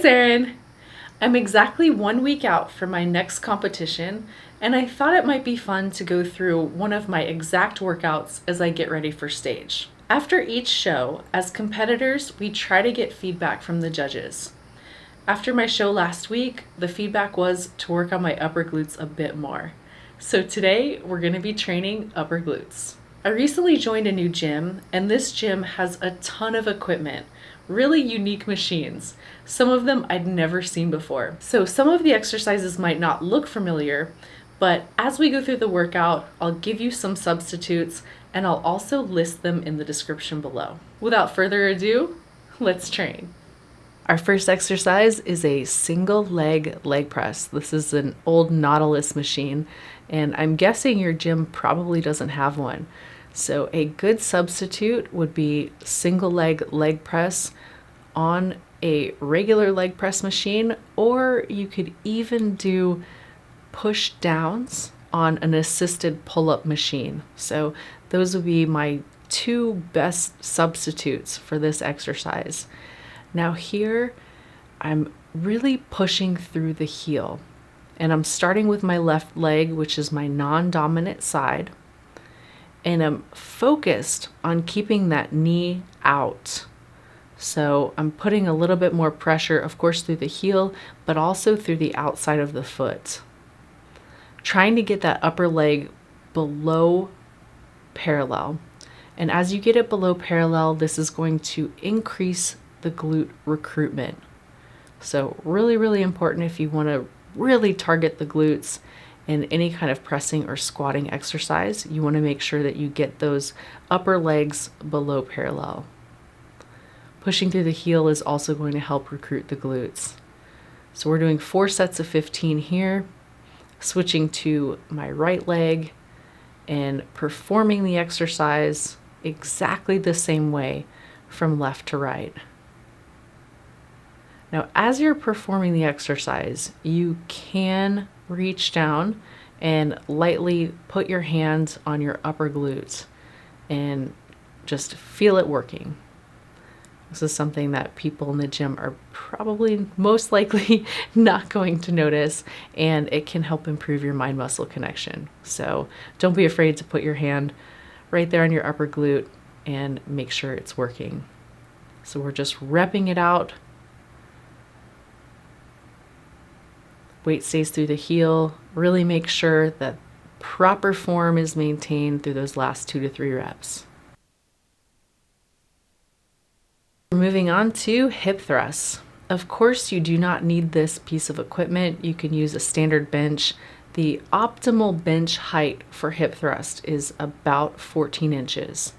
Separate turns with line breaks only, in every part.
it's Erin. I'm exactly 1 week out from my next competition, and I thought it might be fun to go through one of my exact workouts as I get ready for stage. After each show, as competitors, we try to get feedback from the judges. After my show last week, the feedback was to work on my upper glutes a bit more. So today, we're going to be training upper glutes. I recently joined a new gym, and this gym has a ton of equipment, really unique machines. Some of them I'd never seen before. So some of the exercises might not look familiar, but as we go through the workout, I'll give you some substitutes, and I'll also list them in the description below. Without further ado, let's train. Our first exercise is a single leg press. This is an old Nautilus machine, and I'm guessing your gym probably doesn't have one. So a good substitute would be single leg press on a regular leg press machine, or you could even do push downs on an assisted pull-up machine. So those would be my two best substitutes for this exercise. Now here, I'm really pushing through the heel, and I'm starting with my left leg, which is my non-dominant side, and I'm focused on keeping that knee out. So I'm putting a little bit more pressure, of course, through the heel, but also through the outside of the foot. Trying to get that upper leg below parallel. And as you get it below parallel, this is going to increase the glute recruitment. So really, really important if you want to really target the glutes in any kind of pressing or squatting exercise. You want to make sure that you get those upper legs below parallel. Pushing through the heel is also going to help recruit the glutes. So we're doing 4 sets of 15 here, switching to my right leg and performing the exercise exactly the same way from left to right. Now, as you're performing the exercise, you can reach down and lightly put your hands on your upper glutes and just feel it working. This is something that people in the gym are probably most likely not going to notice, and it can help improve your mind-muscle connection. So don't be afraid to put your hand right there on your upper glute and make sure it's working. So we're just repping it out. Weight stays through the heel. Really make sure that proper form is maintained through those last 2 to 3 reps. Moving on to hip thrusts. Of course, you do not need this piece of equipment. You can use a standard bench. The optimal bench height for hip thrust is about 14 inches.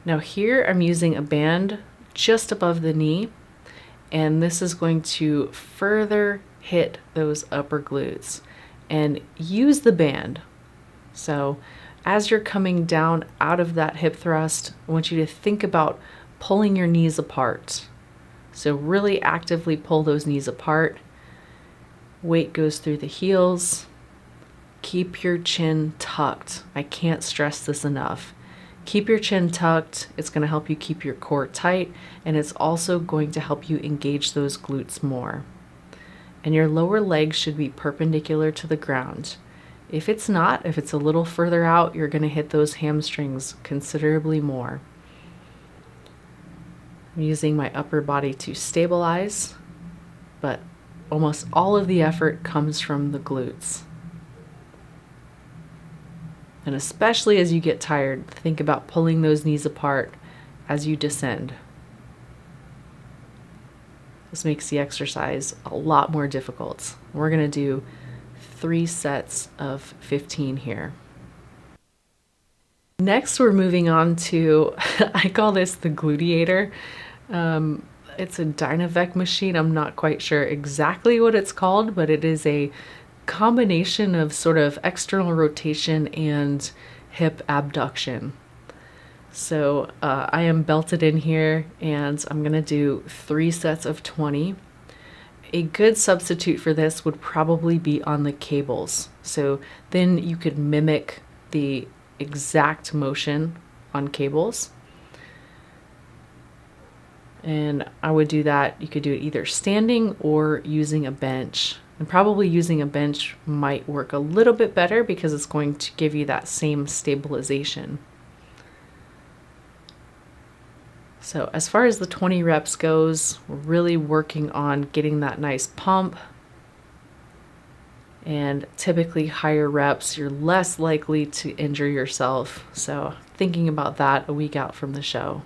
Now here I'm using a band just above the knee, and this is going to further hit those upper glutes, and use the band. So as you're coming down out of that hip thrust, I want you to think about pulling your knees apart. So really actively pull those knees apart. Weight goes through the heels. Keep your chin tucked. I can't stress this enough. Keep your chin tucked. It's going to help you keep your core tight, and it's also going to help you engage those glutes more. And your lower leg should be perpendicular to the ground. If it's not, if it's a little further out, you're going to hit those hamstrings considerably more. I'm using my upper body to stabilize, but almost all of the effort comes from the glutes. And especially as you get tired, think about pulling those knees apart as you descend. This makes the exercise a lot more difficult. We're going to do 3 sets of 15 here. Next, we're moving on to, I call this the Gluteator. It's a Dynavec machine. I'm not quite sure exactly what it's called, but it is a combination of sort of external rotation and hip abduction. So I am belted in here, and I'm going to do 3 sets of 20. A good substitute for this would probably be on the cables. So then you could mimic the exact motion on cables. And I would do that. You could do it either standing or using a bench. And probably using a bench might work a little bit better because it's going to give you that same stabilization. So as far as the 20 reps goes, we're really working on getting that nice pump. And typically higher reps, you're less likely to injure yourself. So thinking about that a week out from the show.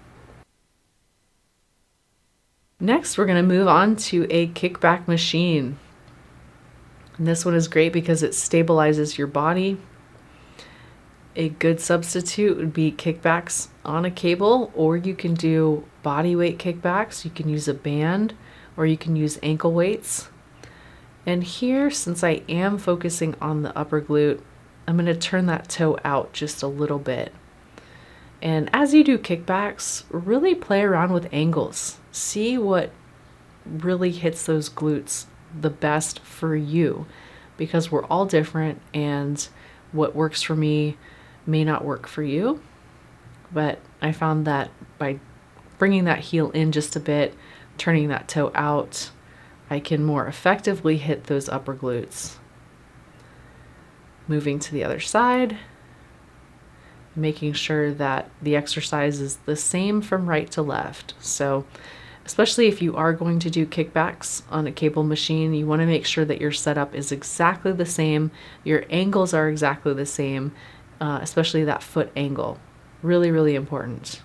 Next, we're going to move on to a kickback machine. And this one is great because it stabilizes your body. A good substitute would be kickbacks on a cable, or you can do body weight kickbacks. You can use a band, or you can use ankle weights. And here, since I am focusing on the upper glute, I'm going to turn that toe out just a little bit. And as you do kickbacks, really play around with angles. See what really hits those glutes the best for you, because we're all different and what works for me may not work for you. But I found that by bringing that heel in just a bit, turning that toe out, I can more effectively hit those upper glutes. Moving to the other side, making sure that the exercise is the same from right to left. So especially if you are going to do kickbacks on a cable machine, you want to make sure that your setup is exactly the same, your angles are exactly the same, especially that foot angle. Really, really important.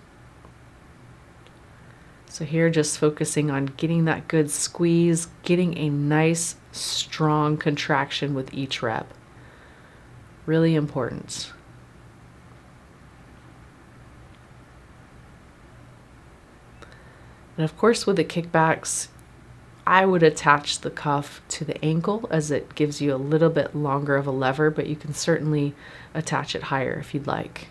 So here, just focusing on getting that good squeeze, getting a nice, strong contraction with each rep. Really important. And of course, with the kickbacks, I would attach the cuff to the ankle as it gives you a little bit longer of a lever, but you can certainly attach it higher if you'd like.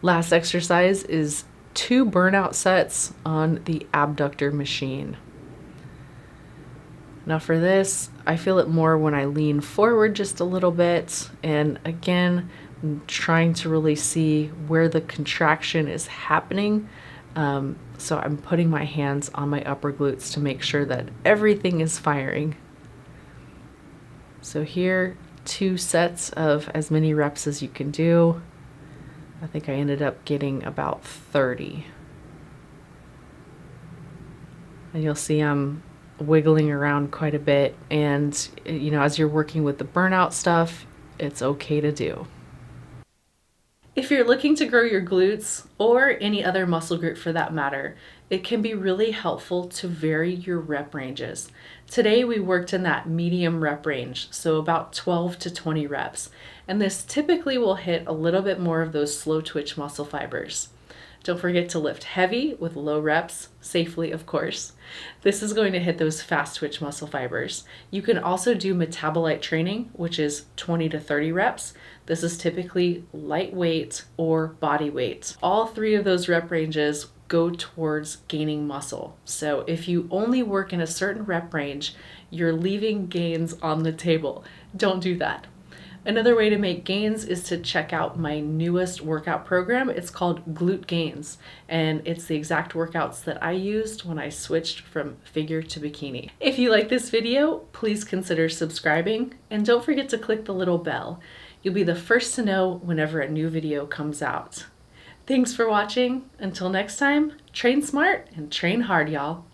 Last exercise is 2 burnout sets on the abductor machine. Now for this, I feel it more when I lean forward just a little bit. And again, I'm trying to really see where the contraction is happening. So I'm putting my hands on my upper glutes to make sure that everything is firing. So here, 2 sets of as many reps as you can do. I think I ended up getting about 30. And you'll see I'm wiggling around quite a bit. And, you know, as you're working with the burnout stuff, it's okay to do. If you're looking to grow your glutes, or any other muscle group for that matter, it can be really helpful to vary your rep ranges. Today we worked in that medium rep range, so about 12 to 20 reps. And this typically will hit a little bit more of those slow twitch muscle fibers. Don't forget to lift heavy with low reps, safely of course. This is going to hit those fast twitch muscle fibers. You can also do metabolite training, which is 20 to 30 reps. This is typically lightweight or body weight. All 3 of those rep ranges go towards gaining muscle. So if you only work in a certain rep range, you're leaving gains on the table. Don't do that. Another way to make gains is to check out my newest workout program. It's called Glute Gains, and it's the exact workouts that I used when I switched from figure to bikini. If you like this video, please consider subscribing, and don't forget to click the little bell. You'll be the first to know whenever a new video comes out. Thanks for watching. Until next time, train smart and train hard, y'all.